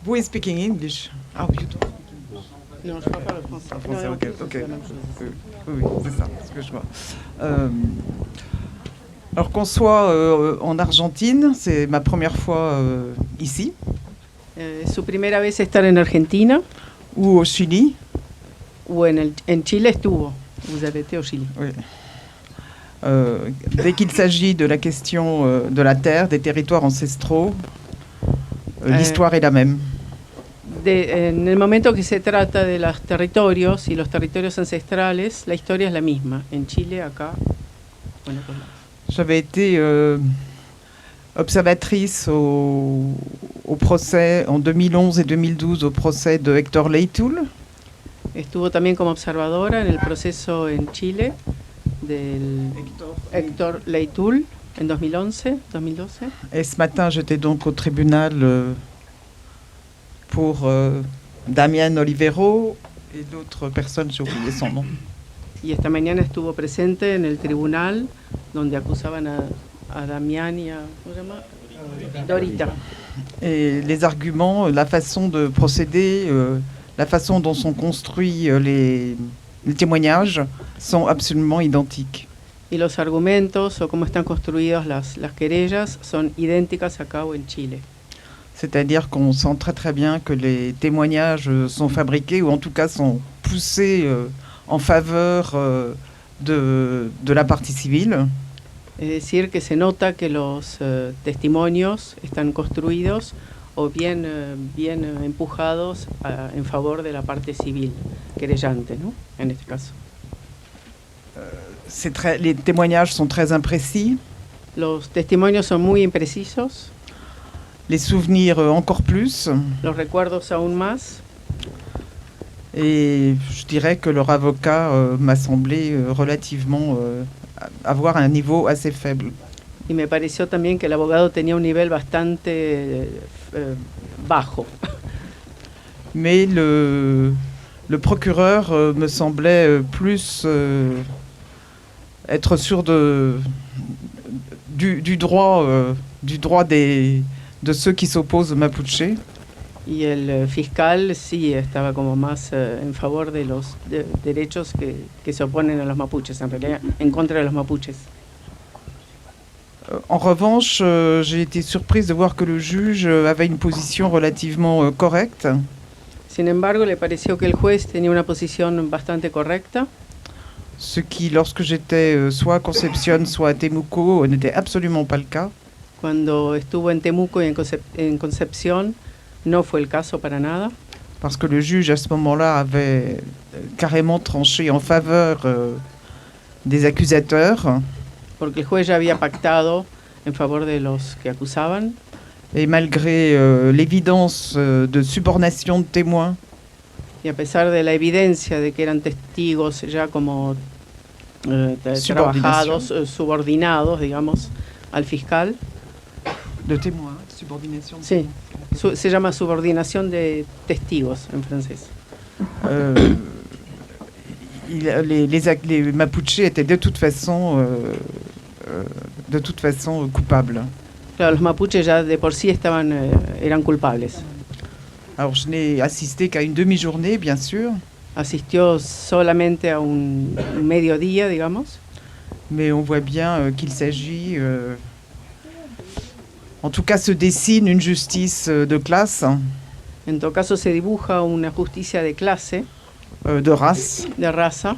Who is speaking English? Ah, you don't. Non, je parle pas le français. En français, Non, ok, c'est ok. la même chose. Oui, c'est ça, excuse-moi. Alors qu'on soit en Argentine, c'est ma première fois ici, ¿Su primera vez estar en Argentina ou au Chili. o en Chile estuvo? Vous avez été au Chili. Oui. Dès qu'il s'agit de la question de la terre, des territoires ancestraux, l'histoire est la même. En el momento que se trata de los territorios y los territorios ancestrales, la historia es la misma. En Chile, acá, bueno, pues J'avais été observatrice au procès en 2011 et 2012 au procès de Héctor Leytoul. estuvo también como observadora en el proceso en Chile del Héctor Leytoul en 2011, 2012. Et ce matin, j'étais donc au tribunal pour Damián Olivero et d'autres personnes, j'ai oublié son nom. Y esta mañana estuvo presente en el tribunal donde acusaban a Damián y a ¿cómo se llama? Dorita. Et les arguments, la façon de procéder, la façon dont sont construits les témoignages sont absolument identiques. Y los argumentos o cómo están construidas las querellas son idénticas acá o en Chile. C'est-à-dire qu'on sent très très bien que les témoignages sont fabriqués ou en tout cas sont poussés en faveur de la partie civile. Es decir, que se nota que los testimonios están construidos o bien empujados en favor de la parte civil, querellante, ¿no? En este caso. Les témoignages sont très imprécis. Los testimonios son muy imprecisos. Les souvenirs encore plus. Los recuerdos aún más. Et je dirais que leur avocat m'a semblé relativement avoir un niveau assez faible. Y me pareció también que el abogado tenía un nivel bastante bajo. Mais le procureur me semblait plus être sûr du droit de ceux qui s'opposent aux Mapuche. Y el fiscal sí estaba como más en favor de los derechos que se oponen a los mapuches, en realidad en contra de los mapuches. En revanche, j'ai été surprise de voir que le juge avait une position relativement correcte. Sin embargo, le pareció que el juez tenía una posición bastante correcta. Ce qui, lorsque j'étais soit à Concepción, soit à Temuco, n'était absolument pas le cas. Cuando estuvo en Temuco y en Concepción, no fue el caso para nada. Parce que le juge, à ce moment-là, avait carrément tranché en faveur des accusateurs. Porque el juez ya había pactado en favor de los que acusaban. Et malgré l'évidence de subornation de témoins, y a pesar de la evidencia de que eran testigos ya como trabajados, subordinados, digamos, al fiscal. De témoins, subordination. Sí, se llama subordinación de testigos en francés. Les Mapuche étaient de toute façon coupables. Claro, los mapuches ya de por sí eran culpables. Alors je n'ai assisté qu'à une demi-journée, bien sûr. Asistió solamente a un mediodía, digamos. Mais on voit bien qu'il s'agit, en tout cas se dessine une justice de classe. En todo caso se dibuja una justicia de clase. De race. De raza.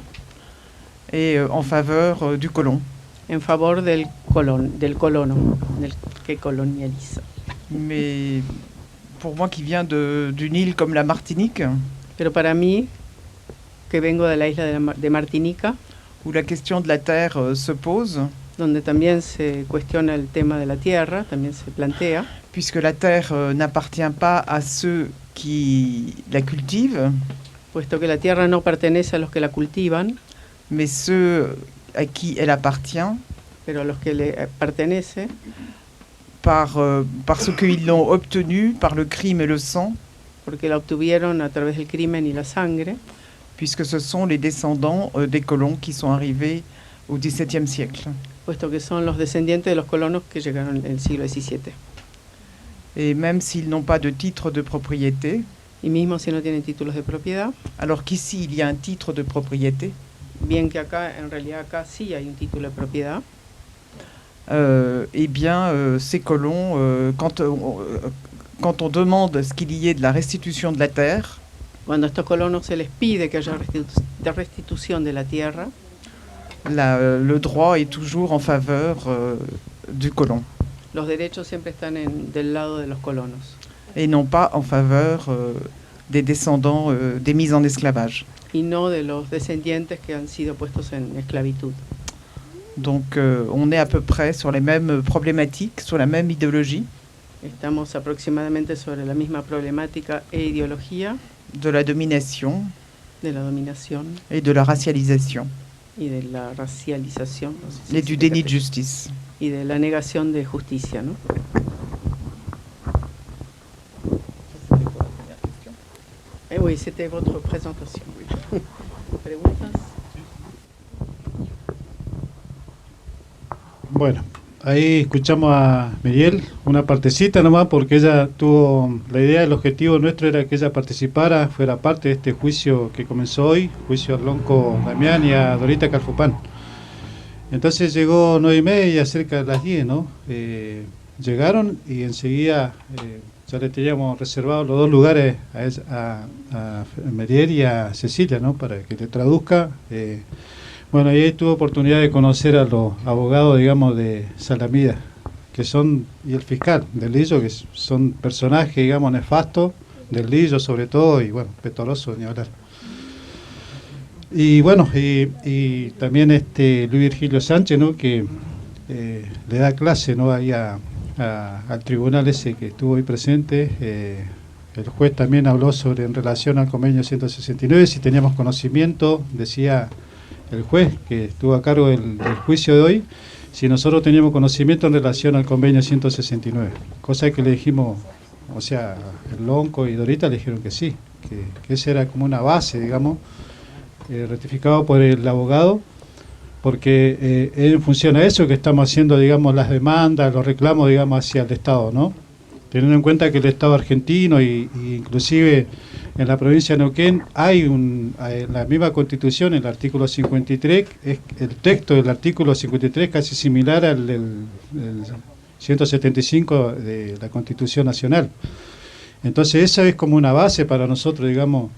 Et en faveur du colon. En favor del colono, del que colonializa. Mais pour moi qui viens d'une île comme la Martinique, pero para mí, que vengo de la isla de Martinica, où la question de la terre se pose, donde también se cuestiona el tema de la tierra, también se plantea, puisque la terre n'appartient pas à ceux qui la cultivent, puesto que la tierra no pertenece a los que la cultivan, mais ceux à qui elle appartient, pero a los que le pertenece, parce qu'ils l'ont obtenu par le crime et le sang, porque la obtuvieron a través del crimen y la sangre, puisque ce sont les descendants des colons qui sont arrivés au XVIIe siècle. Puesto que son los descendientes de los colonos que llegaron en el siglo XVII. Et même s'ils n'ont pas de titre de propriété, y mismo si no tienen títulos de propiedad, alors qu'ici il y a un titre de propriété, bien que acá, en realidad acá sí hay un título de propiedad, eh bien, ces colons, quand on demande ce qu'il y ait de la restitution de la terre, cuando a estos colonos se les pide que haya restitución de la tierra, le droit est toujours en faveur du colon los derechos siempre están del lado de los colonos et non pas en faveur des descendants des mises en esclavage. y no de los descendientes que han sido puestos en esclavitud. Donc on est à peu près sur les mêmes problématiques, sur la même idéologie Estamos aproximadamente sobre la misma problemática e ideología de la domination de la dominación et de la racialisation y de la racialización, no sé si et se du dice déni de castellano, justice. y de la negación de justicia, ¿no? Oui, c'était votre présentation. ¿Preguntas? Bueno, ahí escuchamos a Miriel, una partecita nomás, porque ella tuvo, la idea, el objetivo nuestro era que ella participara, fuera parte de este juicio que comenzó hoy, juicio a Lonco Damián y a Dorita Calfupán. Entonces llegó 9:30, cerca de las 10, ¿no? Llegaron y enseguida ya le teníamos reservado los 2 lugares a Miriel y a Cecilia, ¿no? Para que le traduzca. Bueno, y ahí tuve oportunidad de conocer a los abogados, digamos, de Salamida, que son, y el fiscal del Lillo, que son personajes, digamos, nefastos, del Lillo sobre todo, y bueno, Petoroso, ni hablar. Y bueno, y también Luis Virgilio Sánchez, ¿no? Que le da clase, ¿no? Ahí al tribunal ese que estuvo ahí presente. El juez también habló sobre, en relación al convenio 169, si teníamos conocimiento, decía el juez que estuvo a cargo del juicio de hoy, si nosotros teníamos conocimiento en relación al convenio 169, cosa que le dijimos, o sea, el Lonco y Dorita le dijeron que sí, que esa era como una base, digamos, ratificado por el abogado, porque es en función a eso que estamos haciendo, digamos, las demandas, los reclamos, digamos, hacia el Estado, ¿no? Teniendo en cuenta que el Estado argentino y inclusive en la provincia de Neuquén hay en la misma Constitución, el artículo 53, el texto del artículo 53 casi similar al del 175 de la Constitución Nacional. Entonces esa es como una base para nosotros, digamos,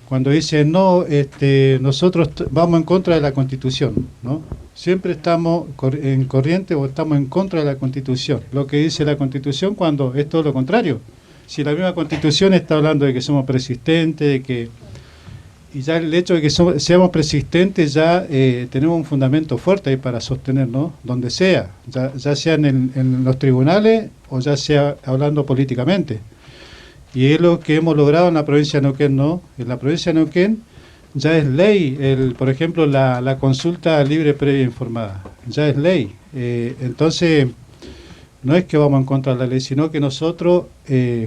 cuando dicen no, nosotros vamos en contra de la Constitución, ¿no? Siempre estamos en corriente o estamos en contra de la Constitución. Lo que dice la Constitución cuando es todo lo contrario. Si la misma Constitución está hablando de que somos persistentes, de que, y ya el hecho de que seamos persistentes ya tenemos un fundamento fuerte ahí para sostenernos, donde sea, ya sea en los tribunales o ya sea hablando políticamente. Y es lo que hemos logrado en la provincia de Neuquén, ¿no? En la provincia de Neuquén ya es ley, por ejemplo, la consulta libre, previa e informada, ya es ley. Entonces, no es que vamos en contra de la ley, sino que nosotros,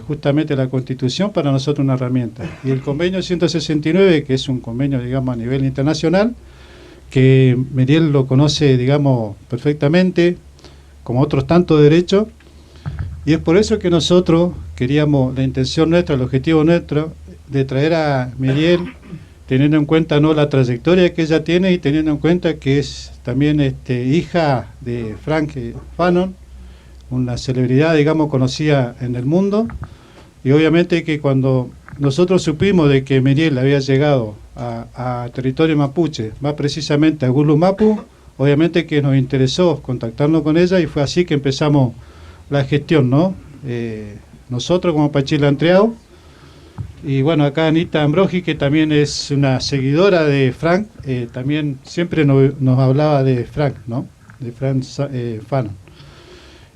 justamente la Constitución para nosotros es una herramienta. Y el convenio 169, que es un convenio, digamos, a nivel internacional, que Miriel lo conoce, digamos, perfectamente, como otros tantos derechos, y es por eso que nosotros queríamos, la intención nuestra, el objetivo nuestro, de traer a Miriel, teniendo en cuenta no la trayectoria que ella tiene y teniendo en cuenta que es también hija de Frank Fanon, una celebridad, digamos, conocida en el mundo, y obviamente que cuando nosotros supimos de que Miriel había llegado a territorio mapuche, más precisamente a Gulumapu, obviamente que nos interesó contactarnos con ella y fue así que empezamos la gestión, ¿no? Nosotros como Pachila Entreao, y bueno, acá Anita Ambrogi, que también es una seguidora de Frank, también siempre nos hablaba de Frank, ¿no? De Frank Fanon.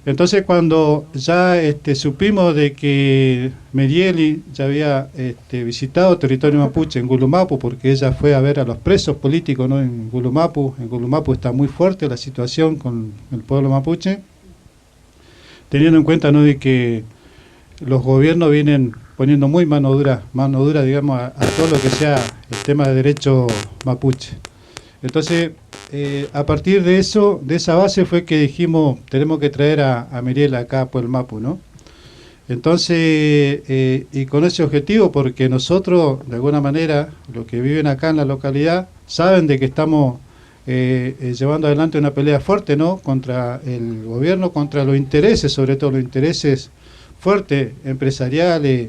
Entonces cuando ya supimos de que Miriel ya había visitado territorio mapuche en Gulumapu, porque ella fue a ver a los presos políticos, ¿no? En Gulumapu está muy fuerte la situación con el pueblo mapuche, teniendo en cuenta, ¿no?, de que los gobiernos vienen poniendo muy mano dura, digamos, a todo lo que sea el tema de derecho mapuche. Entonces, a partir de eso, de esa base fue que dijimos, tenemos que traer a Miriel acá por el Mapu, ¿no? Entonces, y con ese objetivo, porque nosotros, de alguna manera, los que viven acá en la localidad, saben de que estamos llevando adelante una pelea fuerte, ¿no? Contra el gobierno, contra los intereses, sobre todo los intereses fuertes, empresariales,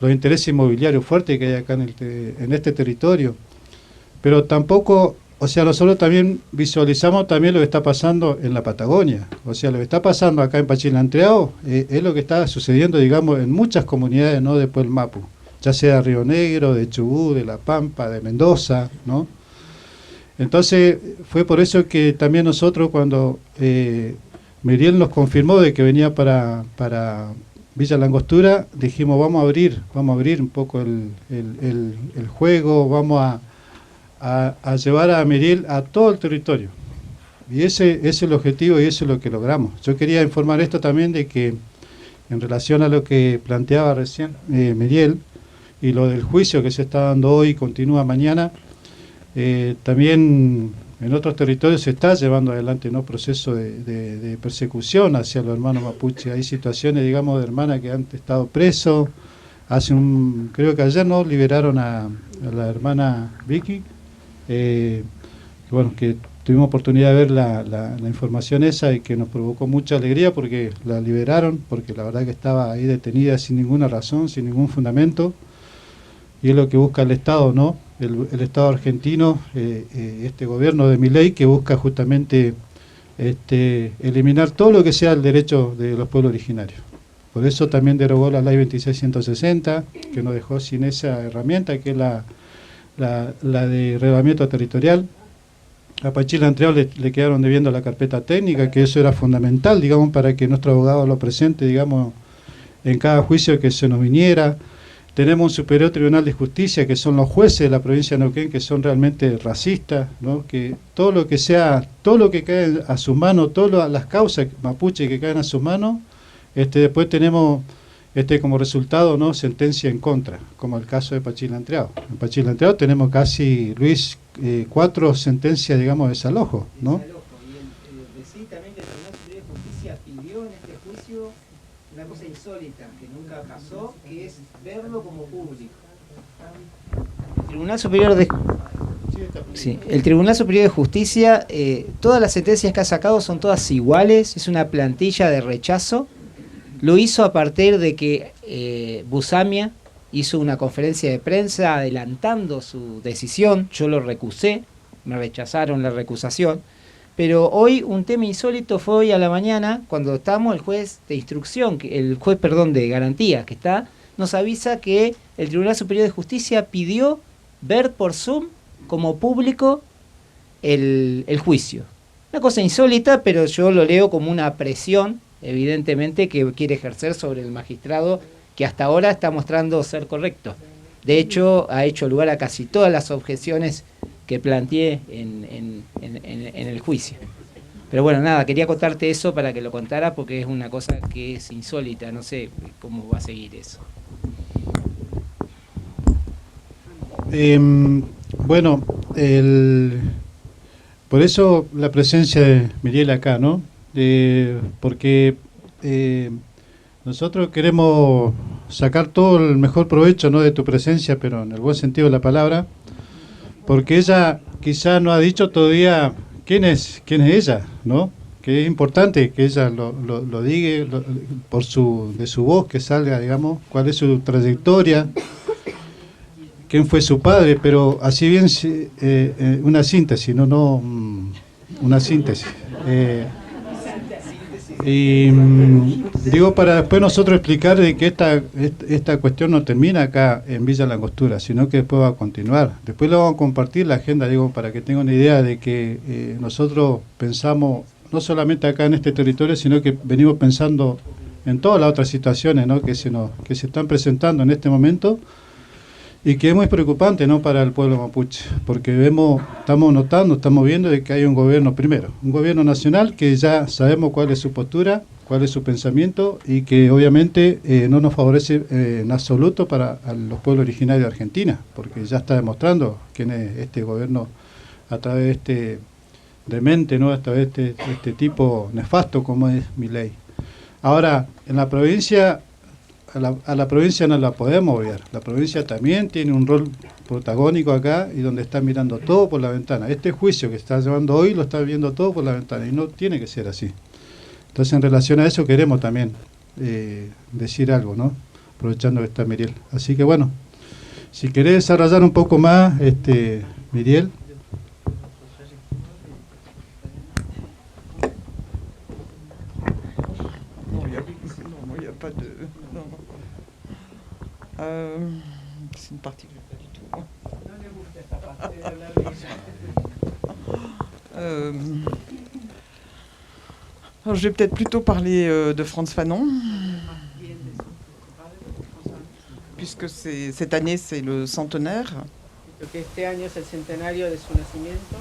los intereses inmobiliarios fuertes que hay acá en este territorio. Pero tampoco, o sea, nosotros también visualizamos también lo que está pasando en la Patagonia. O sea, lo que está pasando acá en Pachilantreado es lo que está sucediendo, digamos, en muchas comunidades, ¿no? De Puel Mapu, ya sea de Río Negro, de Chubut, de La Pampa, de Mendoza, ¿no? Entonces, fue por eso que también nosotros, cuando Miriel nos confirmó de que venía para Villa Langostura, dijimos, vamos a abrir un poco el juego, vamos a llevar a Miriel a todo el territorio. Y ese es el objetivo y eso es lo que logramos. Yo quería informar esto también de que, en relación a lo que planteaba recién Miriel, y lo del juicio que se está dando hoy y continúa mañana, también en otros territorios se está llevando adelante, ¿no?, proceso de persecución hacia los hermanos mapuche. Hay situaciones, digamos, de hermanas que han estado presos. Creo que ayer no liberaron a la hermana Vicky. Bueno, que tuvimos oportunidad de ver la información esa y que nos provocó mucha alegría porque la liberaron, porque la verdad que estaba ahí detenida sin ninguna razón, sin ningún fundamento. Y es lo que busca el Estado, ¿no? El Estado argentino, este gobierno de Milei, que busca justamente eliminar todo lo que sea el derecho de los pueblos originarios. Por eso también derogó la ley 2660, que nos dejó sin esa herramienta, que es la de relevamiento territorial. A Pachilantreado le quedaron debiendo la carpeta técnica, que eso era fundamental, digamos, para que nuestro abogado lo presente, digamos, en cada juicio que se nos viniera. Tenemos un Superior Tribunal de Justicia, que son los jueces de la provincia de Neuquén, que son realmente racistas, ¿no? Que todo lo que cae a sus manos, todas las causas mapuche que caen a sus manos, después tenemos como resultado, ¿no?, sentencia en contra, como el caso de Pachilantreado. En Pachilantreado tenemos casi, Luis, 4 sentencias, digamos, de desalojo, ¿no? Y decí también que el Tribunal Superior de Justicia pidió en este juicio una cosa insólita, que nunca pasó, que es verlo como público. El Tribunal Superior de Justicia, todas las sentencias que ha sacado son todas iguales, es una plantilla de rechazo. Lo hizo a partir de que Busamia hizo una conferencia de prensa adelantando su decisión. Yo lo recusé, me rechazaron la recusación. Pero hoy un tema insólito fue hoy a la mañana, cuando estábamos, el juez de garantía que está, nos avisa que el Tribunal Superior de Justicia pidió ver por Zoom como público el juicio. Una cosa insólita, pero yo lo leo como una presión, evidentemente, que quiere ejercer sobre el magistrado, que hasta ahora está mostrando ser correcto. De hecho, ha hecho lugar a casi todas las objeciones que planteé en el juicio. Pero bueno, nada, quería contarte eso para que lo contara, porque es una cosa que es insólita, no sé cómo va a seguir eso. Bueno, por eso la presencia de Miriel acá, ¿no? Porque nosotros queremos sacar todo el mejor provecho, ¿no?, de tu presencia, pero en el buen sentido de la palabra, porque ella quizá no ha dicho todavía quién es ella, ¿no? Que es importante que ella lo diga de su voz, que salga, digamos, cuál es su trayectoria, quién fue su padre, pero así bien una síntesis, una síntesis. Y digo, para después nosotros explicar de que esta cuestión no termina acá en Villa Langostura, sino que después va a continuar. Después lo vamos a compartir la agenda, digo, para que tengan una idea de que nosotros pensamos no solamente acá en este territorio, sino que venimos pensando en todas las otras situaciones, ¿no?, que se están presentando en este momento, y que es muy preocupante, ¿no?, para el pueblo mapuche, porque estamos viendo de que hay un gobierno primero, un gobierno nacional que ya sabemos cuál es su postura, cuál es su pensamiento, y que obviamente no nos favorece en absoluto para los pueblos originarios de Argentina, porque ya está demostrando quién es este gobierno a través de este demente, ¿no? A través de este tipo nefasto como es Milei. Ahora, en la provincia, a la provincia no la podemos obviar. La provincia también tiene un rol protagónico acá y donde está mirando todo por la ventana. Este juicio que está llevando hoy lo está viendo todo por la ventana y no tiene que ser así. Entonces, en relación a eso queremos también decir algo, ¿no? Aprovechando que está Miriel. Así que bueno, si querés desarrollar un poco más, Miriel. C'est une partie que je pas du tout. Alors, je vais peut-être plutôt parler de Frantz Fanon, puisque cette année c'est le centenaire. Porque este año es el centenario de su nacimiento.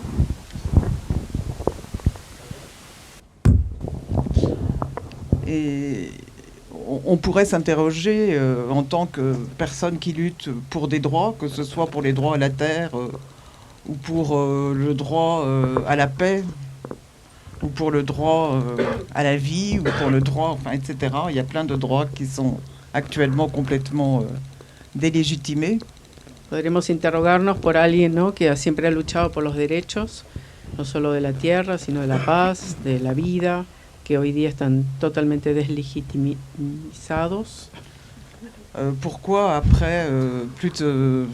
Et on pourrait s'interroger en tant que personne qui lutte pour des droits, que ce soit pour les droits à la terre ou pour le droit à la paix, ou pour le droit à la vie, ou pour le droit, enfin, etc. Il y a plein de droits qui sont actuellement complètement délégitimés. Podremos interrogarnos por alguien, ¿no?, que siempre ha luchado por los derechos, no solo de la tierra, sino de la paz, de la vida, que hoy día están totalmente deslegitimizados. Pourquoi après plus de...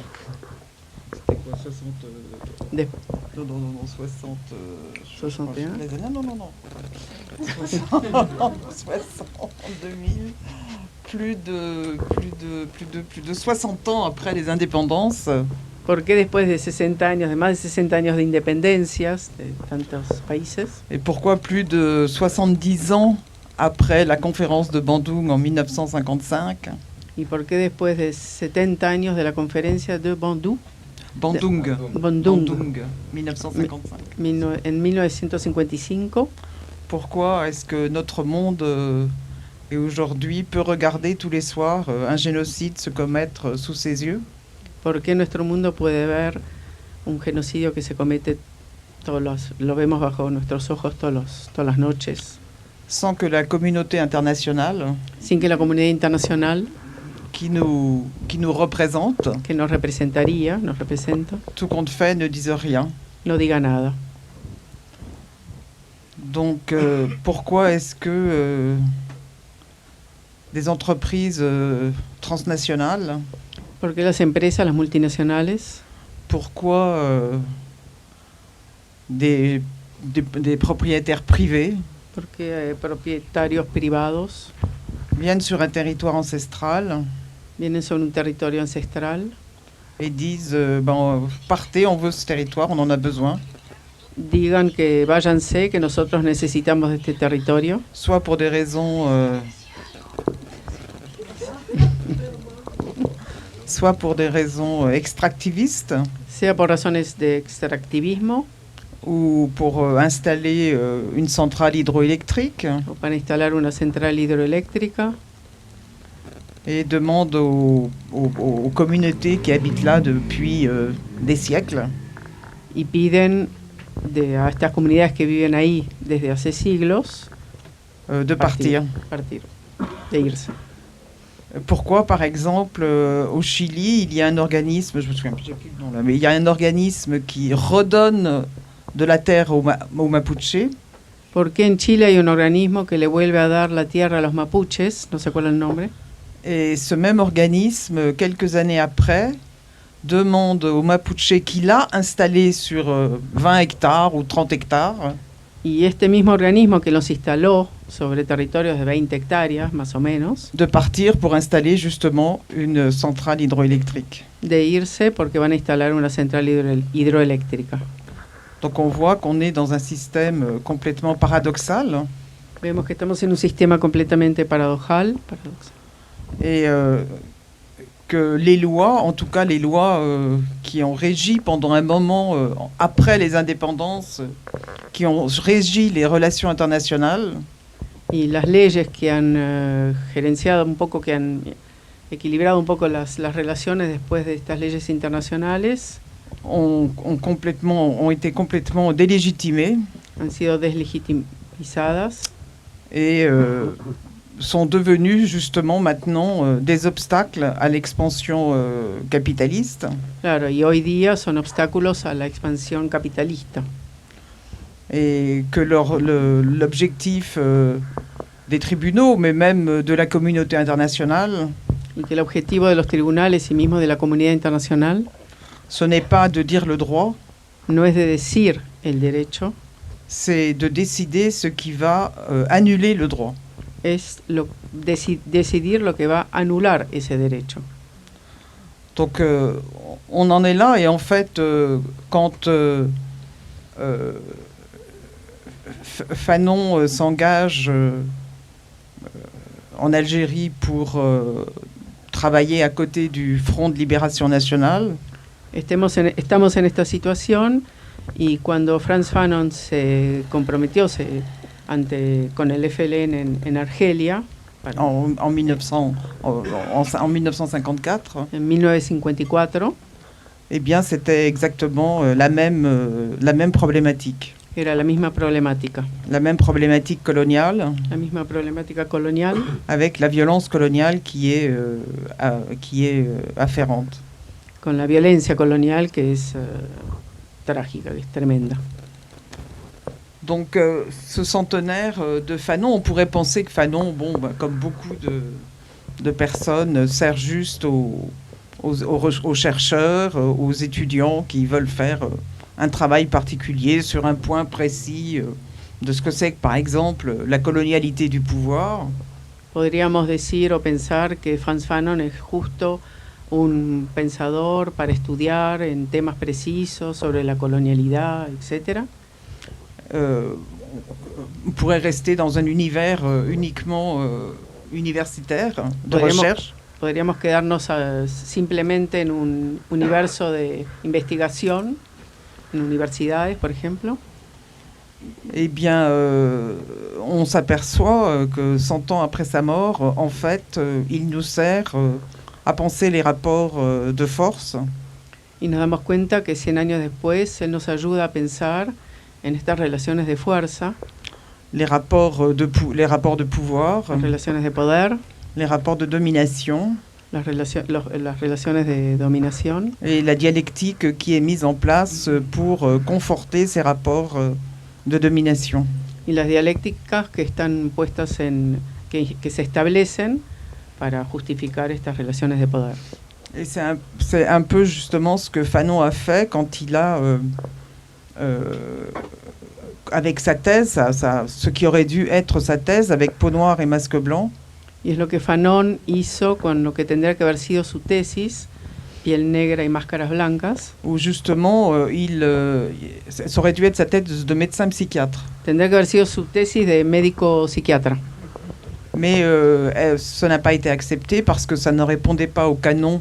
C'était quoi, 60... Non, 60... 61 Non. 60, 2000... Plus de 60 ans après les indépendances. ¿Por qué después de 60 años, de más de 60 años de independencias de tantos países? Et pourquoi plus de 70 ans après la conférence de Bandung en 1955? ¿Y por qué después de 70 años de la conferencia de Bandung? Bandung, 1955. En 1955. Pourquoi est-ce que notre monde et aujourd'hui peut regarder tous les soirs un génocide se commettre sous ses yeux? ¿Por qué nuestro mundo puede ver un genocidio que se comete lo vemos bajo nuestros ojos todas las noches? Sans que la communauté internationale, sin que la comunidad internacional qui nous représente, que nos representaría, nos representa, tout compte fait, ne dise rien. No diga nada. Donc, pourquoi est-ce que des entreprises transnationales, ¿Por qué las empresas, las multinacionales? Pourquoi des propriétaires privés Porque propietarios privados viennent sur un territoire ancestral vienen sobre un territorio ancestral et disent partez, on veut ce territoire, on en a besoin, digan que váyanse, que nosotros necesitamos de este territorio, soit pour des raisons extractivistes, sea por razones de extractivismo ou pour installer une centrale hydroélectrique, o para instalar una central hidroeléctrica, et demandent aux communautés qui habitent là depuis des siècles y piden a estas comunidades que viven ahí desde hace siglos de partir. De irse. Pourquoi, par exemple, au Chili, il y a un organisme, je me souviens plus du nom là, mais il y a un organisme qui redonne de la terre aux Mapuche. ¿Por qué en Chile hay un organismo que le vuelve a dar la tierra a los mapuches? No sé cuál es el nombre. Et ce même organisme, quelques années après, demande aux Mapuche qu'il a installé sur 20 hectares ou 30 hectares. Y este mismo organismo que los instaló sobre territorios de 20 hectáreas, más o menos, de partir pour installer justement une centrale hydroélectrique. De irse porque van a instalar una central hidroeléctrica. Donc on voit qu'on est dans un système complètement paradoxal. Vemos que estamos en un sistema completamente paradoxal. Et que les lois, en tout cas les lois qui ont régi pendant un moment après les indépendances, qui ont régi les relations internationales, y las leyes que han gerenciado un poco, que han equilibrado un poco las relaciones después de estas leyes internacionales, ont été complètement délégitimées han sido deslegitimizadas et sont devenues justement maintenant des obstacles à l'expansion capitaliste. Claro, y hoy día son obstáculos a la expansión capitalista. Et que l'objectif des tribunaux, mais même de la communauté internationale, Y que el objetivo de los tribunales y mismo de la comunidad internacional ce n'est pas de dire le droit, no es de decir el derecho, c'est de décider ce qui va annuler le droit. es decidir lo que va a anular ese derecho. Donc on en est là, et en fait quand Fanon s'engage en Algérie pour travailler à côté du Front de Libération Nationale, Estamos en esta situación, y cuando Frantz Fanon se comprometió con el FLN en Argelia en 1954, en 1954, eh bien c'était exactement la même problématique. era la misma problemática. La même problématique coloniale, La misma problemática colonial, avec la violence coloniale qui est afférente. con la violencia colonial que es trágica, que es tremenda. Donc ce centenaire de Fanon, on pourrait penser que Fanon, comme beaucoup de personnes, sert juste aux chercheurs, aux étudiants qui veulent faire un travail particulier sur un point précis de ce que c'est que, par exemple, la colonialité du pouvoir. Podríamos decir o pensar que Frantz Fanon es justo un pensador para estudiar en temas precisos sobre la colonialidad, etc. On pourrait rester dans un univers uniquement universitaire, de recherche. Podríamos quedarnos simplemente en un universo de investigación, en universidades, por ejemplo. Eh bien, on s'aperçoit que 100 ans après sa mort, en fait, il nous sert à penser les rapports de force. Y nos damos cuenta que 100 años después, él nos ayuda a pensar en estas relaciones de fuerza, les rapports de pouvoir, las relaciones de poder, les rapports de domination, las relaciones de dominación, et la dialectique qui est mise en place pour conforter ces rapports de domination. y las dialécticas que están puestas que se establecen para justificar estas relaciones de poder. Et c'est un peu justement ce que Fanon a fait quand il a, avec sa thèse, ce qui aurait dû être sa thèse avec Peau noire et masque blanc. Y es lo que Fanon hizo con lo que tendría que haber sido su tesis, Piel negra y máscaras blancas. Où justement, ça aurait dû être sa thèse de médecin psychiatre. Tendría que haber sido su tesis de médico psiquiatra. Mais ça n'a pas été accepté parce que ça ne répondait pas au canon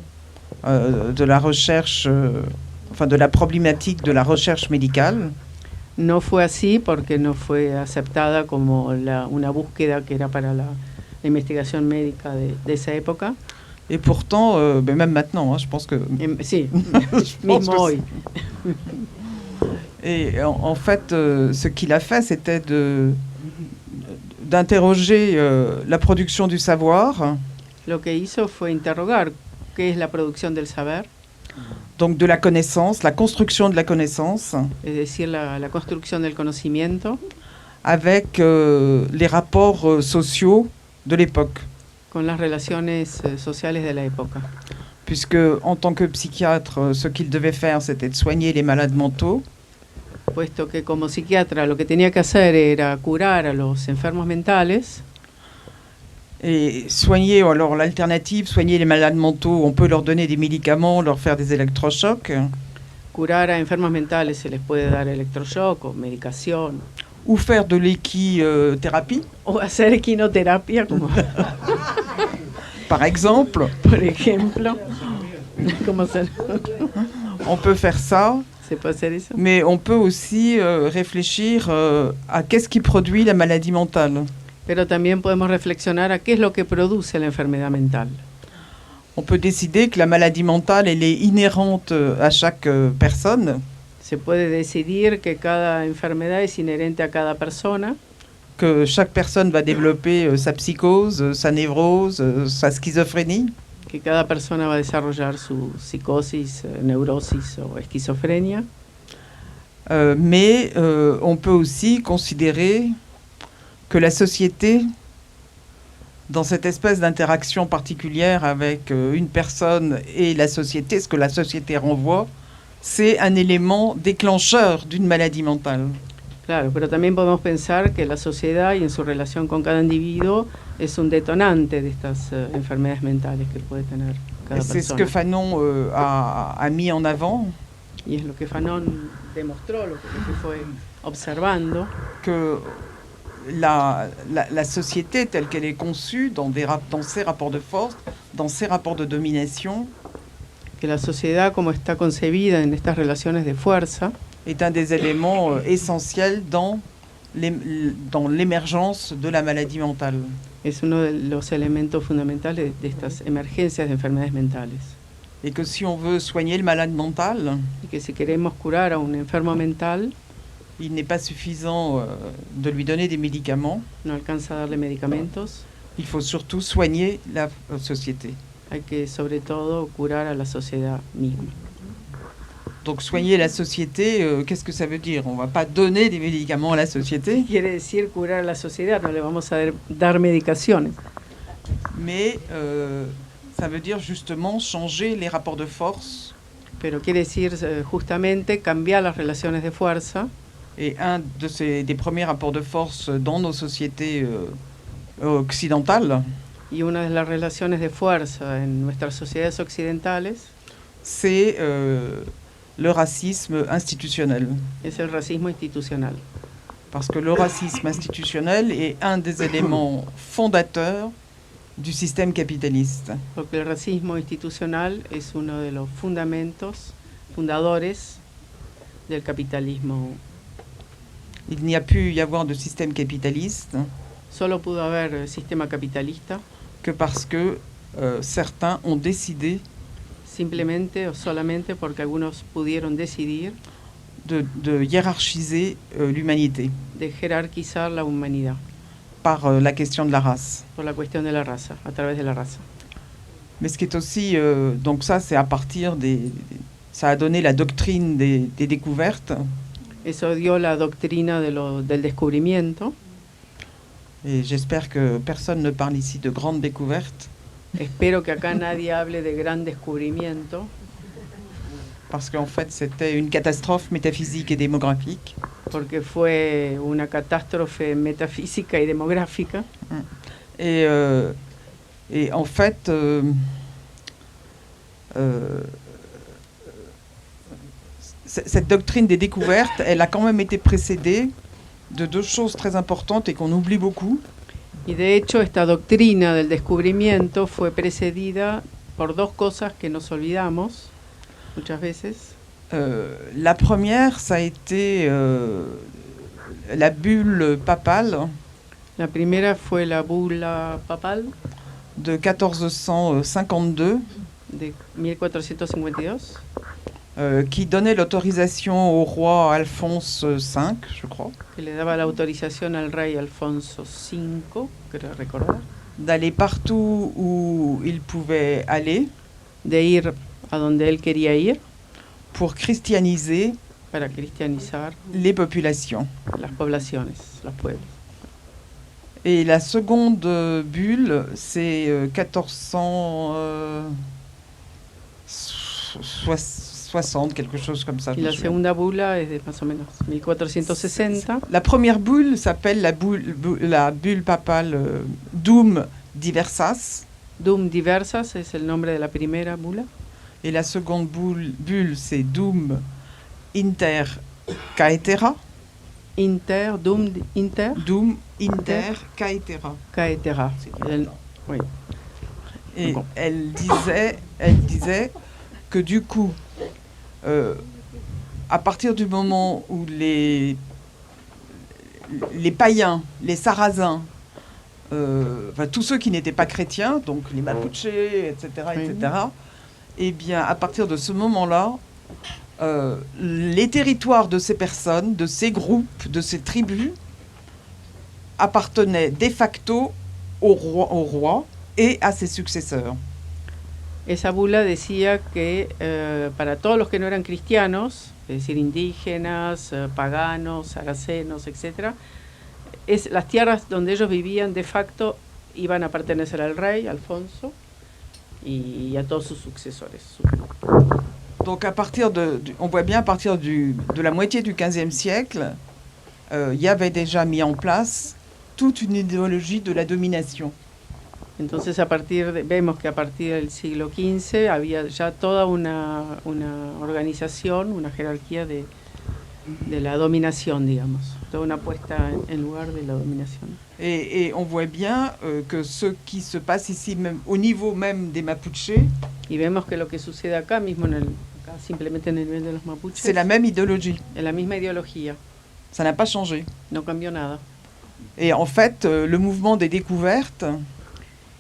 de la recherche, de la problématique de la recherche médicale. No fue así porque no fue aceptada como una búsqueda que era para la investigación médica de esa época. Et pourtant, même maintenant, je pense que... Sí, mismo hoy. Et en fait, ce qu'il a fait, c'était d'interroger la production du savoir. Lo que hizo fue interrogar qué es la producción del saber. Donc de la connaissance, la construction de la connaissance. Es decir, la construcción del conocimiento. Avec les rapports sociaux de l'époque. Con las relaciones sociales de la época. Puisque en tant que psychiatre, ce qu'il devait faire, c'était de soigner les malades mentaux. Puesto que como psiquiatra lo que tenía que hacer era curar a los enfermos mentales. Et soigner, alors l'alternative, soigner les malades mentaux, on peut leur donner des médicaments, leur faire des électrochocs. Curar a enfermos mentales se les puede dar electroshock o medicación. Ou faire de l'équithérapie. O hacer equinoterapia, como par exemple. Por ejemplo. ¿Cómo se... On peut faire ça. Se puede hacer eso. Mais on peut aussi réfléchir à qu'est-ce qui produit la maladie mentale. Pero también podemos reflexionar a qué es lo que produce la enfermedad mental. On peut décider que la maladie mentale, elle est inhérente à chaque personne, Se puede decidir que cada enfermedad es inherente a cada persona, que chaque personne va développer sa psychose, sa névrose, sa schizophrénie, que cada persona va a desarrollar su psicosis, neurosis o esquizofrenia, mais on peut aussi considérer que la société, dans cette espèce d'interaction particulière avec une personne et la société, ce que la société renvoie, c'est un élément déclencheur d'une maladie mentale. claro, pero también podemos pensar que la sociedad y en su relación con cada individuo es un detonante de estas enfermedades mentales que puede tener cada Et c'est ce persona. que Fanon a mis en avant, Y es lo que Fanon demostró, lo que fue observando, que la société telle qu'elle est conçue dans ses rapports de force, dans ses rapports de domination, que la sociedad como está concebida en estas relaciones de fuerza est un des éléments essentiels dans l'émergence de la maladie mentale. es uno de los elementos fundamentales de estas emergencias de enfermedades mentales. Et que si on veut soigner le malade mental, Y que si queremos curar a un enfermo mental, il n'est pas suffisant de lui donner des médicaments, no alcanza a darle medicamentos, il faut surtout soigner la société. hay que sobre todo curar a la sociedad misma. Donc soigner la société, qu'est-ce que ça veut dire? On ne va pas donner des médicaments à la société, Quiere decir curar a la sociedad, no le vamos a dar medicaciones, mais ça veut dire justement changer les rapports de force. pero quiere decir justamente cambiar las relaciones de fuerza. Et un des premiers rapports de force dans nos sociétés occidentales, Y una de las relaciones de fuerza en nuestras sociedades occidentales c'est le racisme institutionnel. es el racismo institucional. Parce que le racisme institutionnel est un des éléments fondateurs du système capitaliste. Porque el racismo institucional es uno de los fundadores del capitalismo. Il n'y a pu y avoir de système capitaliste Solo pudo haber sistema capitalista que parce que certains ont décidé simplemente o solamente porque algunos pudieron decidir de hiérarchiser l'humanité de jerarquizar la humanidad par la question de la race. por la cuestión de la raza, a través de la raza. Mais ce qui est aussi, donc ça c'est à partir ça a donné la doctrine des découvertes, Eso dio la doctrina del descubrimiento. et j'espère que personne ne parle ici de grandes découvertes, Espero que acá nadie hable de gran descubrimiento, parce qu'en fait c'était une catastrophe métaphysique et démographique. porque fue una catástrofe metafísica y demográfica. Et en fait, cette doctrine des découvertes, elle a quand même été précédée de deux choses très importantes et qu'on oublie beaucoup. Y de hecho esta doctrina del descubrimiento fue precedida por dos cosas que nos olvidamos muchas veces. La première, ça a été la bulle papale La primera fue la bula papal de 1452 de 1452, qui donnait l'autorisation au roi Alphonse V, je crois, que le daba la autorización al rey Alfonso V, creo recordar, d'aller partout où il pouvait aller de ir a donde él quería ir pour christianiser para cristianizar les populations. las poblaciones, los pueblos. Et la seconde bulle, c'est 1460, quelque chose comme ça. Y je me la souviens. segunda bula es de más o menos 1460. La première bulle s'appelle la bulle papale Dum Diversas, Dum Diversas es el nombre de la primera bula. et la seconde bulle, c'est Dum Inter Caetera. Dum Inter Dum Inter Caetera. Caetera. Oui. Et Bon. elle disait que du coup, à partir du moment où les païens, les sarrasins, enfin, tous ceux qui n'étaient pas chrétiens, donc les Mapuches, etc., etc., eh bien, à partir de ce moment-là, les territoires de ces personnes, de ces groupes, de ces tribus, appartenaient de facto au roi et à ses successeurs. Esa bula decía que para todos los que no eran cristianos, es decir, indígenas, paganos, saracenos, etc., las tierras donde ellos vivían de facto iban a pertenecer al rey, Alfonso, y a todos sus sucesores. Donc on voit bien à partir de la moitié du XVe siècle, il y avait déjà mis en place toute une idéologie de la domination. Entonces vemos que a partir del siglo XV había ya toda una organización, una jerarquía de la dominación, digamos, toda una puesta en lugar de la dominación. Et on voit bien que ce qui se passe ici, même, au niveau même des Mapuches, y vemos que lo que sucede acá mismo, acá simplemente en el nivel de los mapuches, c'est la même idéologie. Es la misma ideología. Ça n'a pas changé. No cambió nada. Et en fait, le mouvement des découvertes,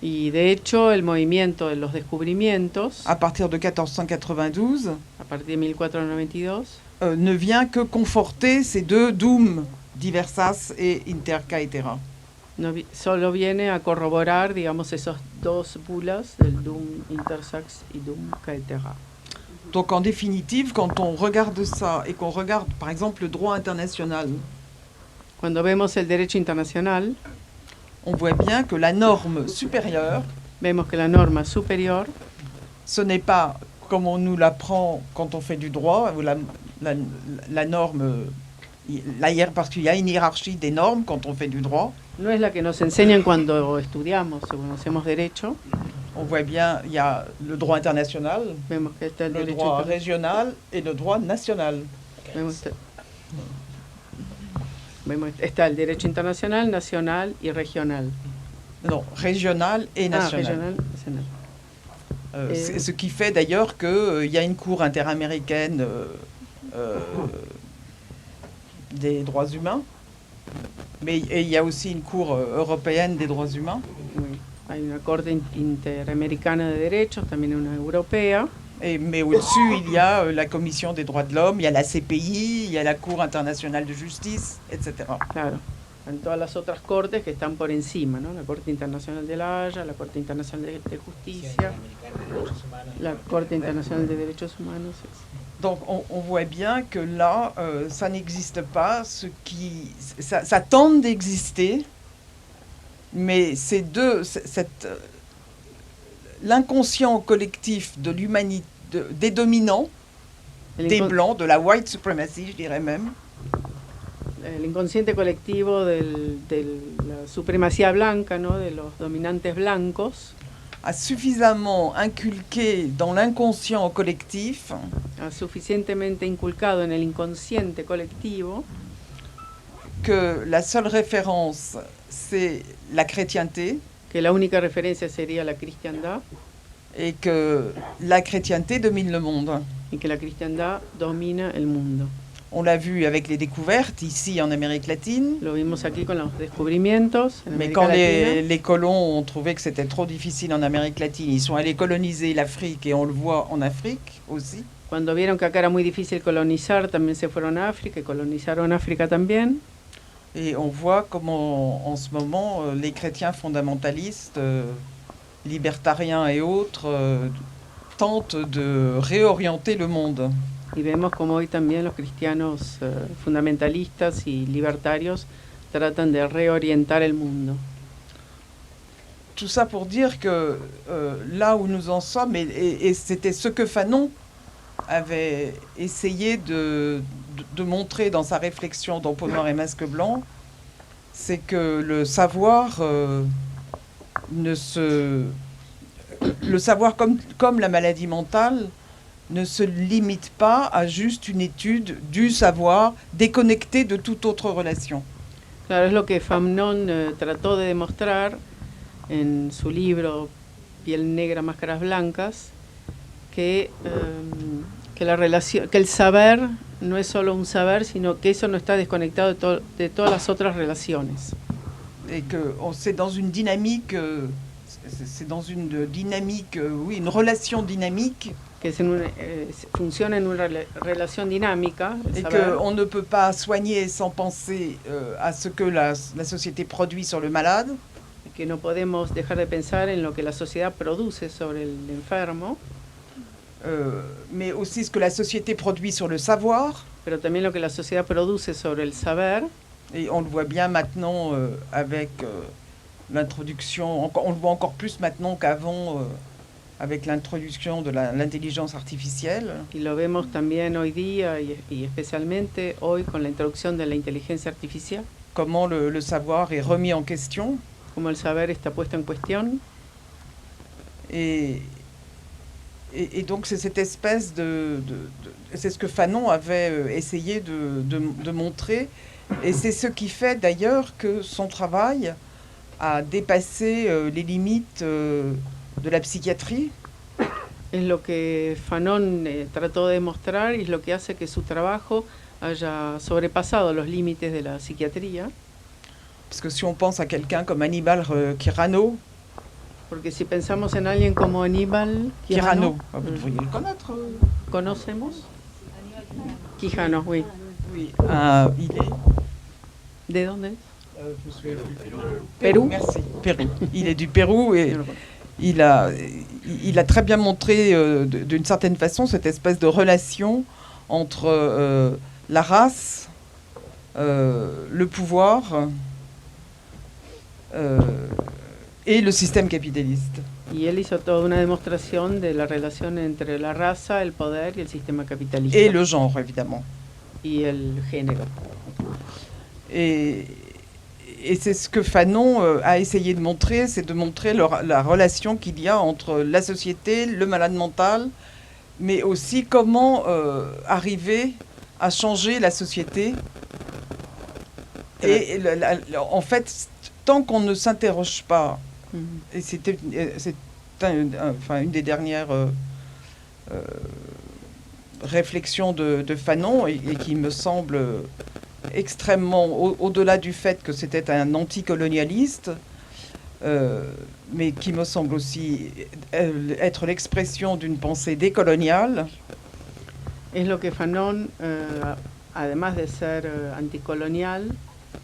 y de hecho, el movimiento de los descubrimientos, à partir de 1492, a partir de 1492, ne vient que conforter ces deux dum, diversas et inter caetera. Solo viene a corroborar, digamos, esos dos bulas del dum intersax y dum caetera. Donc en définitive, quand on regarde ça et qu'on regarde par exemple le droit international, cuando vemos el derecho internacional, on voit bien que la norme supérieure, vemos que la norma superior, ce n'est pas comme on nous l'apprend quand on fait du droit, la norme, parce qu'il y a une hiérarchie des normes quand on fait du droit. No es la que nos enseñan cuando estudiamos o cuando hacemos derecho. On voit bien, il y a le droit international, vemos que está le droit régional et le droit national. Está el derecho internacional, nacional y regional. Non, régional et national. Régional, national. C'est ce qui fait d'ailleurs qu'il y a une cour interaméricaine des droits humains, mais il y a aussi une cour européenne des droits humains. Oui. Hay una Corte Interamericana de Derechos, también una europea. Mais au-dessus, il y a la Commission des droits de l'homme, il y a la CPI, il y a la Cour internationale de justice, etc. Claro, en todas las otras cortes que están por encima, ¿no? La Corte Internacional de la Haya, la Corte Internacional de Justicia, la Corte Internacional de Derechos Humanos. Donc on voit bien que là, ça n'existe pas, ça tente d'exister, mais l'inconscient collectif de l'humanité, des dominants, des blancs, de la white supremacy, je dirais même. El inconsciente colectivo de la supremacía blanca, ¿no? De los dominantes blancos, a suffisamment inculqué dans l'inconscient collectif, ha suficientemente inculcado en el inconsciente colectivo, que la seule référence, c'est la chrétienté, que la única referencia sería la cristiandad, et que la chrétienté domine le monde. Y que la cristiandad domina el mundo. On l'a vu avec les découvertes ici en Amérique latine. Lo vimos aquí con los descubrimientos en Mais América quand Latina. les colons ont trouvé que c'était trop difficile en Amérique latine, ils sont allés coloniser l'Afrique et on le voit en Afrique aussi. Cuando vieron que acá era muy difícil colonizar, también se fueron a África y colonizaron África también. Et on voit comment en ce moment les chrétiens fondamentalistes, libertariens et autres, tentent de réorienter le monde. Y vemos como hoy también los cristianos fundamentalistas y libertarios tratan de reorientar el mundo. Tout ça pour dire que là où nous en sommes, et c'était ce que Fanon avait essayé de montrer dans sa réflexion dans Peau noire et masque blanc, c'est que le savoir le savoir comme la maladie mentale ne se limite pas à juste une étude du savoir déconnecté de toute autre relation. Claro, es lo que Fanon trató de demostrar en su libro Piel negra, máscaras blancas, que el saber no es solo un saber, sino que eso no está desconectado de todas las otras relaciones. et que c'est dans une dynamique, oui, une relation dynamique, que es funciona en una relación dinámica, el et saber, qu'on ne peut pas soigner sans penser à ce que la société produit sur le malade, que no podemos dejar de pensar en lo que la sociedad produce sobre el enfermo, mais aussi ce que la société produit sur le savoir. pero también lo que la sociedad produce sobre el saber. Et on le voit bien maintenant avec l'introduction, on le voit encore plus maintenant qu'avant avec l'introduction de l'intelligence artificielle. Y lo vemos también hoy día y especialmente hoy con la introducción de la inteligencia artificial, Comment le savoir est remis en question. como el saber está puesto en cuestión. Et donc c'est cette espèce c'est ce que Fanon avait essayé de montrer, et c'est ce qui fait d'ailleurs que son travail a dépassé les limites de la psychiatrie. Es lo que Fanon trató de demostrar y es lo que hace que su trabajo haya sobrepasado los límites de la psiquiatría. Parce que si on pense à quelqu'un comme Annibal Quirano, Porque si pensamos en alguien como Aníbal Quirano, vous devriez le connaître. ¿conocemos? Quijano, oui. Oui, il est ¿De dónde? Pérou. Merci, Pérou. Il est du Pérou et il a très bien montré d'une certaine façon cette espèce de relation entre la race, le pouvoir et le système capitaliste. Y él hizo toda una demostración de la relación entre la raza, el poder y el sistema capitalista. Et le genre, évidemment. Y el género. Et c'est ce que Fanon a essayé de montrer, c'est de montrer la relation qu'il y a entre la société, le malade mental, mais aussi comment arriver à changer la société. Et en fait, tant qu'on ne s'interroge pas, et c'est une des dernières réflexions de Fanon, et qui me semble extrêmement, au-delà du fait que c'était un anticolonialiste, mais qui me semble aussi être l'expression d'une pensée décoloniale. Es lo que Fanon, además de ser anticolonial,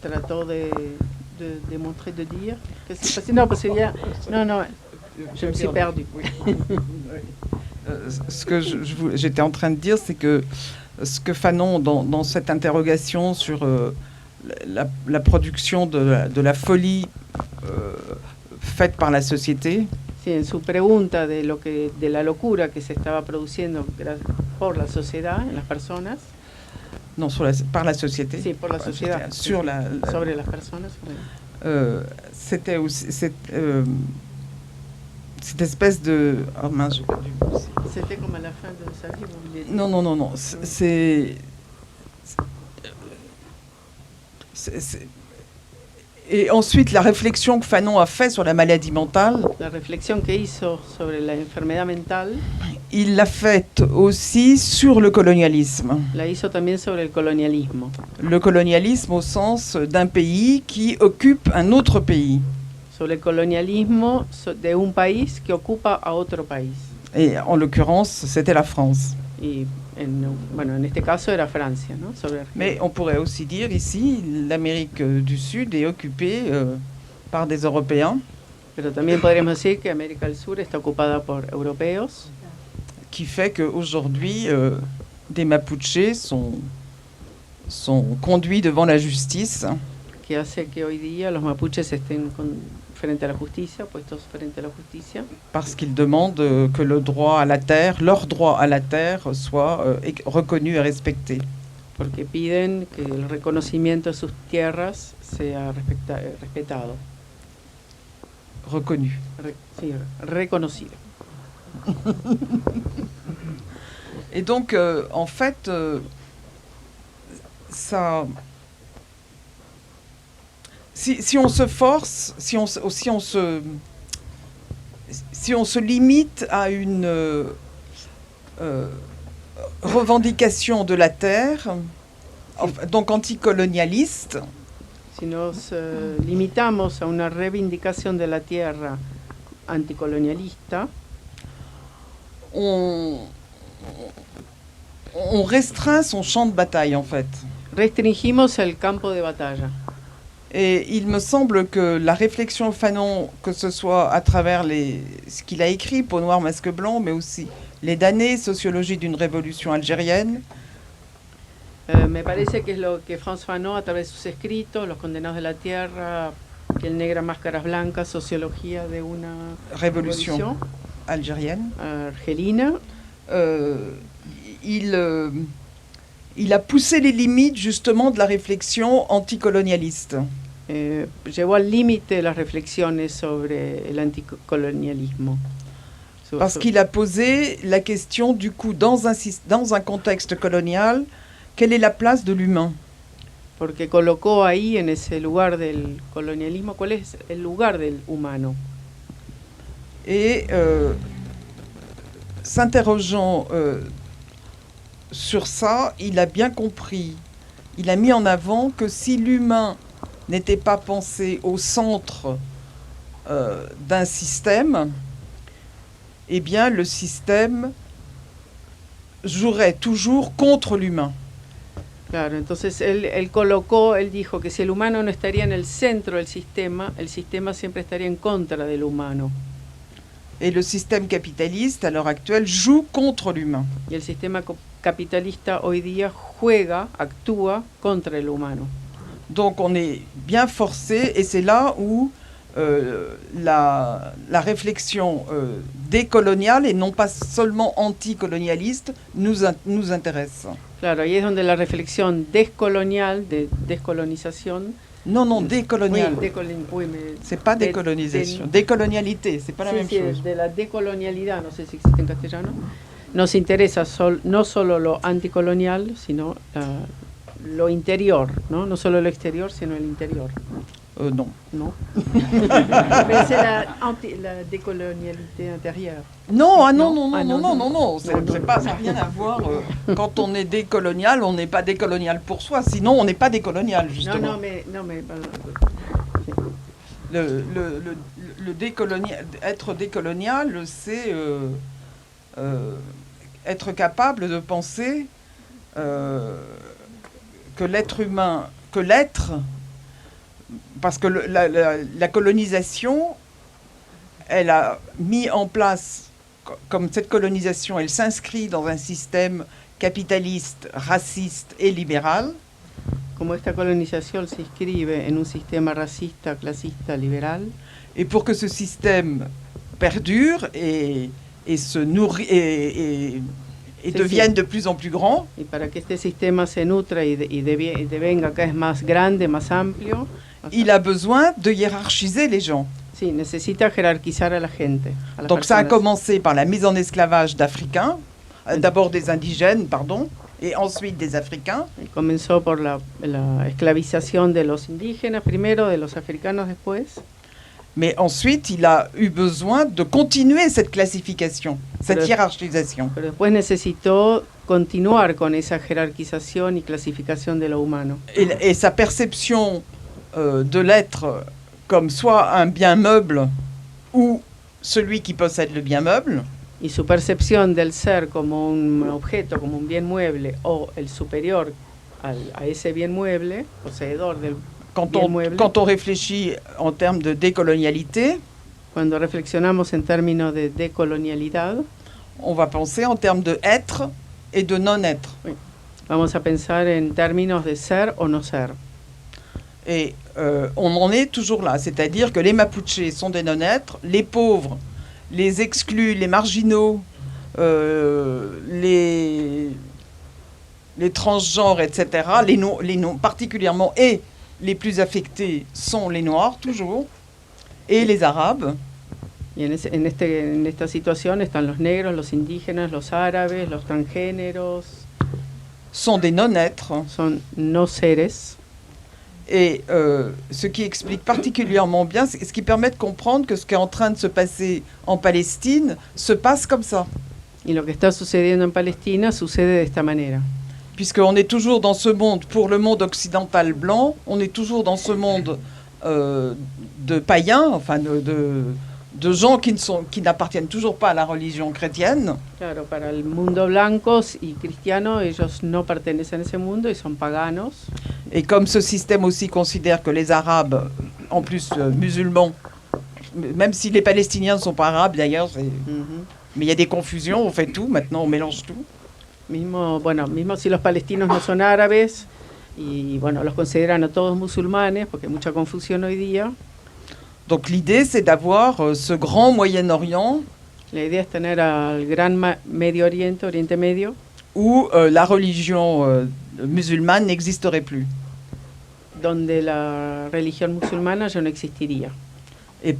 trató de démontrer, de dire. Qu'est-ce qui s'est passé? Non, parce qu'il y a... Non, je me suis perdue. Ce que j'étais en train de dire, c'est que ce que Fanon, dans cette interrogation sur la production de la folie faite par la société, Sí, en su pregunta de la locura que se estaba produciendo por la sociedad, en las personas. non, par la société. Sí, por la sociedad. Sur sobre las personas. C'était aussi cette espèce de... Oh mince, j'ai perdu. C'était comme à la fin de sa vie, vous vouliez dire. Non. Et ensuite, la réflexion que Fanon a faite sur la maladie mentale, La reflexión que hizo sobre la enfermedad mental, il l'a faite aussi sur le colonialisme. la hizo también sobre el colonialismo. Le colonialisme au sens d'un pays qui occupe un autre pays. Sobre el colonialismo de un país que ocupa a otro país. Et en l'occurrence, c'était la France. Y en este caso era Francia, ¿no? Sobre Argentina. Mais on pourrait aussi dire ici, l'Amérique du Sud est occupée par des Européens Pero también podríamos decir que América del Sur está ocupada por europeos, qui fait qu'aujourd'hui, des Mapuches sont conduits devant la justice que hace que hoy día los mapuches estén frente a la justicia, puestos frente a la justicia, parce qu'ils demandent que le droit à la terre, leur droit à la terre, soit reconnu et respecté. porque piden que el reconocimiento de sus tierras sea respetado, Reconnu. sí, reconocido. Et donc, en fait, ça... Si on se force, si on se limite à une revendication de la terre, donc anticolonialiste, Si nos limitamos a una reivindicación de la tierra anticolonialista, on restreint son champ de bataille en fait. restringimos el campo de batalla. Et il me semble que la réflexion Fanon, que ce soit à travers ce qu'il a écrit, Peau noire, masque blanc, mais aussi les damnés, sociologie d'une révolution algérienne, Me parece que es lo que Frantz Fanon, a través de sus escritos, Los condenados de la tierra, Piel negra, máscaras blancas, Sociología de una révolution algérienne, argelina, il a poussé les limites justement de la réflexion anticolonialiste. llevó al límite las reflexiones sobre el anticolonialismo. Parce qu'il a posé la question du coup, dans un contexte colonial, quelle est la place de l'humain? Porque colocó ahí, en ese lugar del colonialismo, cuál es el lugar del humano. Et s'interrogeant sur ça, il a bien compris, il a mis en avant que si l'humain n'était pas pensé au centre d'un système, eh bien le système jouerait toujours contre l'humain. Claro, entonces él dijo que si el humano no estaría en el centro del sistema, el sistema siempre estaría en contra del humano. Et le système capitaliste, à l'heure actuelle, joue contre l'humain. Y el sistema capitalista hoy día actúa contra el humano. Donc on est bien forcé, et c'est là où la réflexion décoloniale, et non pas seulement anticolonialiste, nous intéresse. Claro, ahí es donde la reflexión descolonial, de descolonización. Non, décolonial. Oui, c'est pas décolonisation. Décolonialité, c'est pas la même chose. De la decolonialidad, no sé si existe en castellano. Nos interesa no solo lo anticolonial, sino lo interior, ¿no? No solo lo exterior, sino el interior. Non. Non. Mais c'est la décolonialité intérieure. Non, non. Ça n'a rien à voir. Quand on est décolonial, on n'est pas décolonial pour soi. Sinon, on n'est pas décolonial, justement. Non, mais le être décolonial, c'est être capable de penser que l'être humain, parce que la colonisation, elle a mis en place, comme cette colonisation, elle s'inscrit dans un système capitaliste, raciste et libéral. Como esta colonización se inscribe en un sistema racista, clasista, liberal. Et pour que ce système perdure et se nourrit et devienne de plus en plus grand, y para que este sistema se nutra y devenga cada vez más grande, más amplio, il a besoin de hiérarchiser les gens. Sí, necesita jerarquizar a la gente. A las Donc ça a personas. commencé par la mise en esclavage d'Africains, d'abord des indigènes, pardon, et ensuite des Africains. Comenzó por la esclavización de los indígenas primero, de los africanos después. Mais ensuite, il a eu besoin de continuer cette classification, cette hiérarchisation. Pero después necesitó continuar con esa jerarquización y clasificación de lo humano. Et sa perception de l'être comme soit un bien meuble ou celui qui possède le bien meuble. Y su percepción del ser como un objeto, como un bien mueble, o el superior a ese bien mueble, poseedor del bien mueble. Quand on réfléchit en termes de décolonialité, cuando reflexionamos en términos de decolonialidad, on va penser en termes de être et de non-être. Oui. Vamos a pensar en términos de ser o no ser. Et on en est toujours là, c'est-à-dire que les Mapuches sont des non-êtres, les pauvres, les exclus, les marginaux, les transgenres, etc., les non particulièrement, et les plus affectés sont les Noirs, toujours, et les Arabes. Y en esta situación están los negros, los indígenas, los árabes, los transgéneros. Sont des non-êtres. Son no seres. Et ce qui explique particulièrement bien, ce qui permet de comprendre que ce qui est en train de se passer en Palestine se passe comme ça. Y lo que está sucediendo en Palestina sucede de esta manera. puisqu'on est toujours dans ce monde, pour le monde occidental blanc, on est toujours dans ce monde de païens, enfin de gens qui n'appartiennent toujours pas à la religion chrétienne. Claro, para el mundo blancos y cristianos, ellos no pertenecen a ese mundo y son paganos. Et comme ce système aussi considère que les Arabes, en plus musulmans, même si les Palestiniens ne sont pas arabes d'ailleurs, mais il y a des confusions, on fait tout, maintenant on mélange tout. Mismo si los palestinos no son árabes y bueno, los consideran a todos musulmanes porque hay mucha confusión hoy día. Donc l'idée c'est d'avoir ce grand Moyen-Orient. La idea es tener al gran Medio Oriente, Oriente Medio, où la religion musulmane n'existerait plus. donde la religión musulmana ya no existiría. Et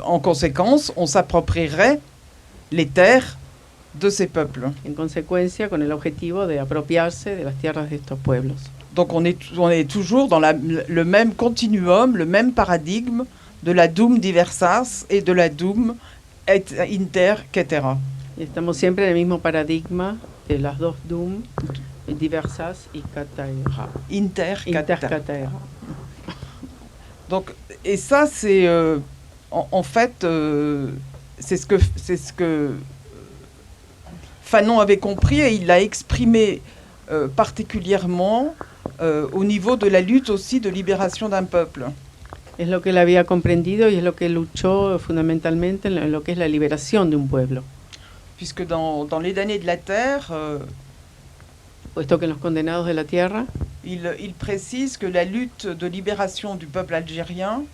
en conséquence, on s'approprierait les terres de ces peuples. En consecuencia, con el objetivo de apropiarse de las tierras de estos pueblos. Donc on est toujours dans le même continuum, le même paradigme de la Dum Diversas et de la Dum Inter Cetera. Y estamos siempre en el mismo paradigma de las dos Dum, Diversas y Cetera. Inter Cetera. Donc, et ça, c'est en fait, c'est ce que Fanon avait compris et il l'a exprimé particulièrement au niveau de la lutte aussi de libération d'un peuple. Es lo que él había comprendido y es lo que luchó fundamentalmente en lo que es la liberación de un pueblo. Puisque dans Les damnés de la terre, puesto que en los condenados de la tierra, il précise que la lutte de libération du peuple algérien,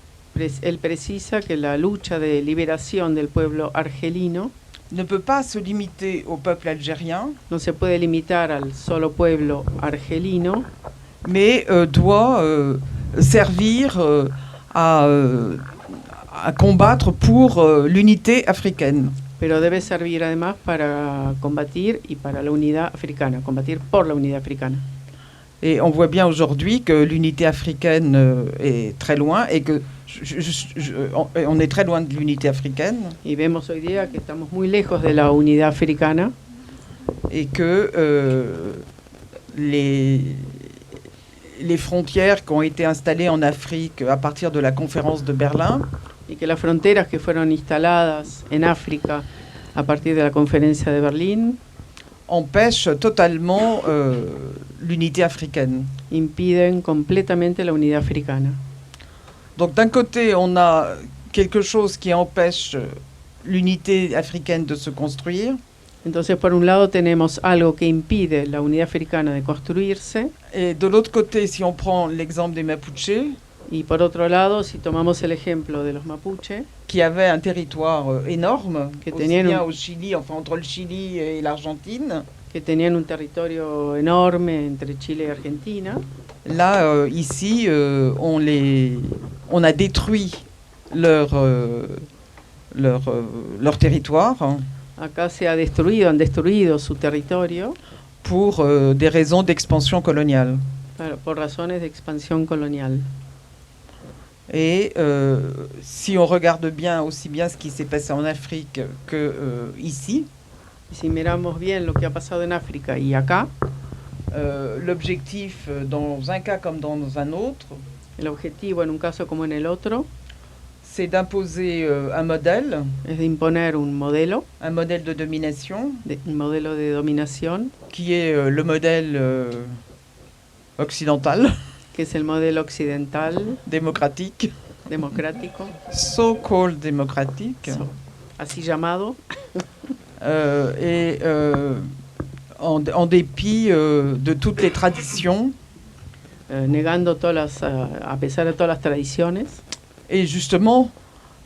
él precisa que la lucha de liberación del pueblo argelino ne peut pas se limiter au peuple algérien, no se puede limitar al solo pueblo argelino, mais doit servir à combattre pour l'unité africaine. Pero debe servir además para combatir y para la unidad africana, combatir por la unidad africana. Et on voit bien aujourd'hui que l'unité africaine est très loin et que on est très loin de l'unité africaine. Y vemos hoy día que estamos muy lejos de la unidad africana. Et que les frontières qui ont été installées en Afrique à partir de la conférence de Berlin, y que las fronteras que fueron instaladas en África a partir de la conferencia de Berlín empêchent totalement l'unité africaine. Impiden completamente la unidad africana. Donc d'un côté, on a quelque chose qui empêche l'unité africaine de se construire. Entonces, por un lado tenemos algo que impide la unidad africana de construirse. Et de l'autre côté, si on prend l'exemple des Mapuches, y por otro lado, si tomamos el ejemplo de los Mapuche, qui avaient un territoire énorme, que aussi bien au Chili, enfin entre le Chili et l'Argentine, que tenían un territorio enorme entre Chile y Argentina. Là, ici, on a détruit leur territoire. Acá han destruido su territorio. Pour des raisons d'expansion coloniale. Claro, por razones de expansión colonial. Et si on regarde bien aussi bien ce qui s'est passé en Afrique que ici, si miramos bien lo que ha pasado en África y acá, l'objectif dans un cas comme dans un autre, el objetivo en un caso como en el otro, c'est d'imposer un modèle, es de imponer un modelo de domination, un modelo de dominación, qui est le modèle occidental, que es el modelo occidental, démocratique, democrático, so-called démocratique, así llamado, et en dépit de toutes les traditions, negando a pesar de todas las tradiciones, et justement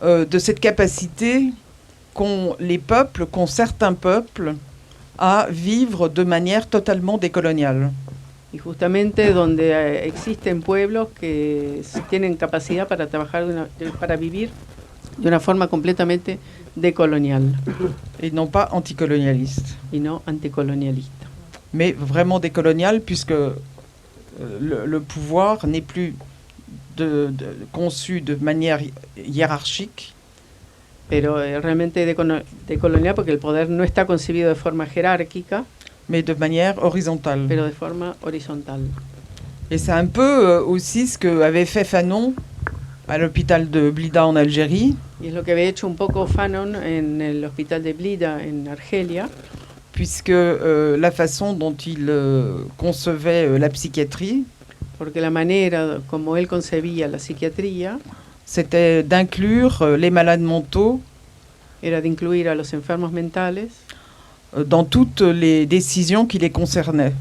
de cette capacité qu'ont certains peuples à vivre de manière totalement décoloniale. Y justamente donde existen pueblos que tienen capacidad para trabajar, para vivir de una forma completamente decolonial. Et non pas anticolonialiste. Y no anticolonialista. Mais vraiment décolonial, puisque le pouvoir n'est plus conçu de manière hiérarchique. Pero realmente decolonial porque el poder no está concebido de forma jerárquica. mais de manière horizontale. pero de forma horizontal. Et c'est un peu aussi ce qu'avait fait Fanon à l'hôpital de Blida en Algérie, Y es lo que había hecho un poco Fanon en el hospital de Blida, en Argelia, puisque la façon dont il concevait la psychiatrie, porque la manera como él concebía la psiquiatría c'était d'inclure les malades mentaux era de incluir a los enfermos mentales, dans toutes les décisions qui les concernaient.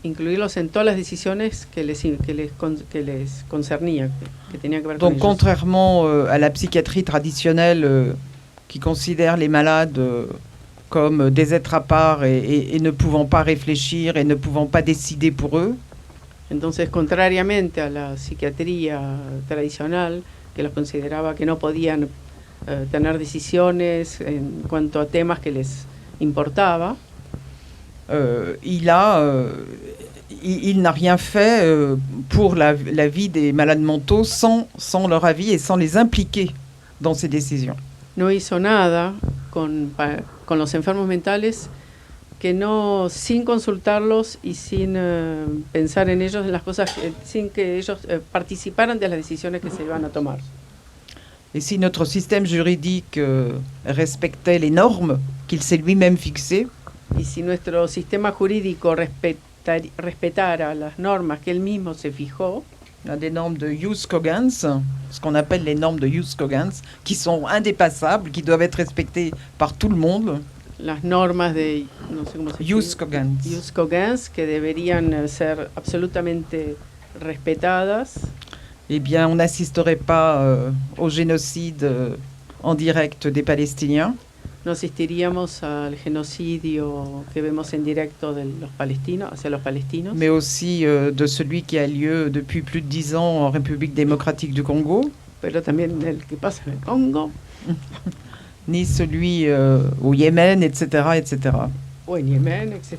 incluirlos en todas las decisiones que les concernían, que tenían que ver con Donc ellos. contrairement à la psychiatrie traditionnelle qui considère les malades comme des êtres à part et ne pouvant pas réfléchir et ne pouvant pas décider pour eux, Entonces, contrariamente a la psiquiatría tradicional, que los consideraba que no podían tener decisiones en cuanto a temas que les importaba, il n'a rien fait pour la vie des malades mentaux sans leur avis et sans les impliquer dans ses décisions. no hizo nada con los enfermos mentales que no, sin consultarlos y sin pensar en ellos, en las cosas, sin que ellos participaran de las decisiones que se iban a tomar. Et si notre système juridique respectait les normes qu'il s'est lui-même fixées, Y si nuestro sistema jurídico respetara las normas que él mismo se fijó, des normes de Hughes Cogans, ce qu'on appelle les normes de Hughes Cogans, qui sont indépassables, qui doivent être respectées par tout le monde, las normas de, no sé cómo se Hughes Cogans. Hughes Cogans, que deberían ser absolutamente respetadas, Eh bien, on n'assisterait pas au génocide en direct des Palestiniens, no asistiríamos al genocidio que vemos en directo de los palestinos, hacia los palestinos, mais aussi de celui qui a lieu depuis plus de 10 ans en République démocratique du Congo, pero también el que pasa en el Congo ni celui au Yémen, etc., etc. o en Yemen, etc.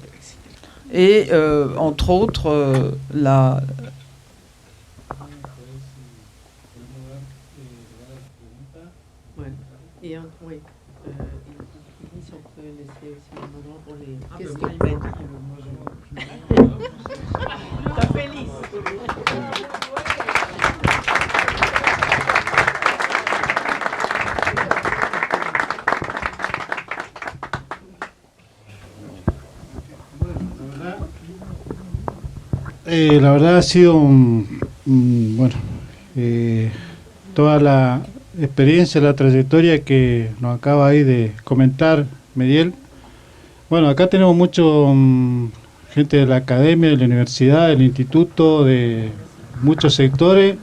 Et entre autres, Bueno, et oui, si on peut laisser ce moment pour les questions. Está feliz. La verdad ha sido toda la experiencia, la trayectoria que nos acaba ahí de comentar Meriel. Bueno, acá tenemos mucho gente de la academia, de la universidad, del instituto, de muchos sectores,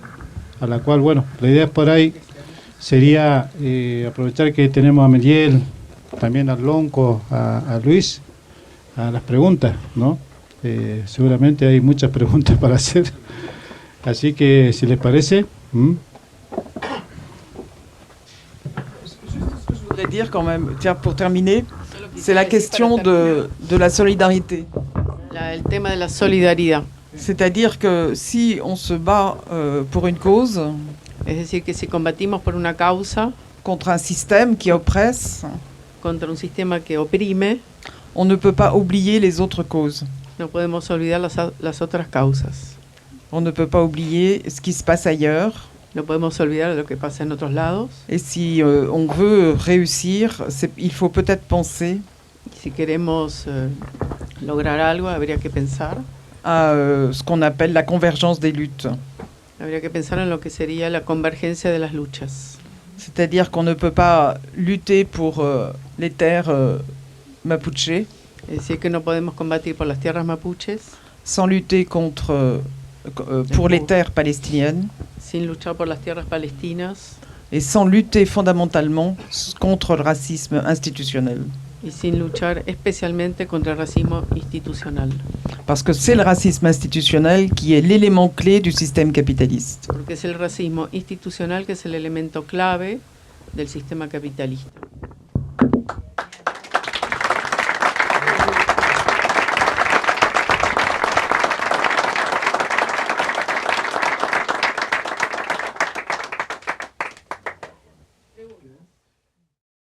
a la cual, bueno, la idea por ahí sería aprovechar que tenemos a Meriel, también al Lonco, a Luis, a las preguntas, ¿no? Seguramente hay muchas preguntas para hacer, así que si les parece. Je voudrais dire quand même, tiens, pour terminer, c'est la question de la solidarité. El tema de la solidaridad. C'est-à-dire que si on se bat pour une cause, Es decir, que si combatimos por una causa contre un système qui oppresse, contra un sistema que oprime, on ne peut pas oublier les autres causes. no podemos olvidar las otras causas. On ne peut pas oublier ce qui se passe ailleurs. No podemos olvidar de lo que pasa en otros lados. Et si on veut réussir, il faut peut-être penser Si queremos lograr algo, habría que pensar. à ce qu'on appelle la convergence des luttes. Habría que pensar en lo que sería la convergencia de las luchas. C'est-à-dire qu'on ne peut pas lutter pour les terres mapuche Es decir, que no podemos combatir por las tierras mapuches sans lutter contre, pour les terres palestiniennes sin luchar por las tierras palestinas et sans lutter fondamentalement contre le racisme institutionnel. y sin luchar especialmente contra el racismo institucional. Parce que c'est le racisme institutionnel qui est l'élément clé du système capitaliste. Porque es el racismo institucional que es el elemento clave del sistema capitalista.